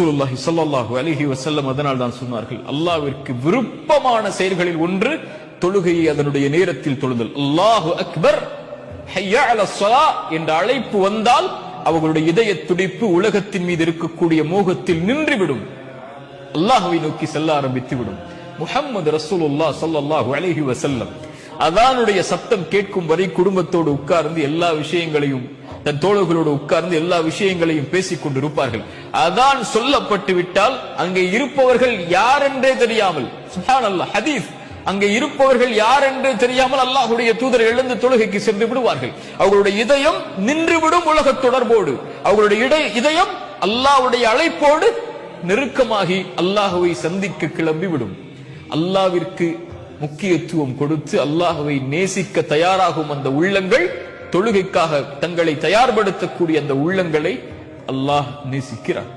ரசூலுல்லாஹி ஸல்லல்லாஹு அலைஹி வஸல்லம் அதனால் தான் சொன்னார்கள், அல்லாஹ்விற்கு விருப்பமான செயல்களில் ஒன்று தொழுகையை அதனுடைய நேரத்தில் தொழுதல். அல்லாஹு அக்பர் ஹய்யா அலஸ் ஸலாத் என்ற அழைப்பு வந்தால் அவர்களுடைய இதய துடிப்பு உலகத்தின் மீது இருக்கக்கூடிய மோகத்தில் நின்றுவிடும், அல்லாஹ்வை நோக்கி செல்ல ஆரம்பித்துவிடும். முஹம்மது ரசூலுல்லாஹ் ஸல்லல்லாஹு அலைஹி வஸல்லம் அதானுடைய சத்தம் கேட்கும் வரை குடும்பத்தோடு உட்கார்ந்து எல்லா விஷயங்களையும், தன் தோழர்களோடு உட்கார்ந்து எல்லா விஷயங்களையும் பேசிக் கொண்டிருப்பார்கள். அதான் சொல்லப்பட்டு விட்டால் அங்கே இருப்பவர்கள் யார் என்றே தெரியாமல், சுப்ஹானல்லாஹ், ஹதீஸ், அங்கே இருப்பவர்கள் யார் என்றே தெரியாமல் அல்லாஹ்வுடைய தூதர் எழுந்து தொழுகைக்கு சென்று விடுவார்கள். அவர்களுடைய இதயம் நின்றுவிடும் உலக தொடர்போடு, அவர்களுடைய இதயம் அல்லாஹ்வுடைய அழைப்போடு நெருக்கமாகி அல்லாஹ்வை சந்திக்க கிளம்பிவிடும். அல்லாஹ்விற்கு முக்கியத்துவம் கொடுத்து அல்லாஹ்வை நேசிக்க தயாராகும் அந்த உள்ளங்கள், தொழுகைக்காக தங்களை தயார்படுத்தக்கூடிய அந்த உள்ளங்களை அல்லாஹ் நேசிக்கிறார்.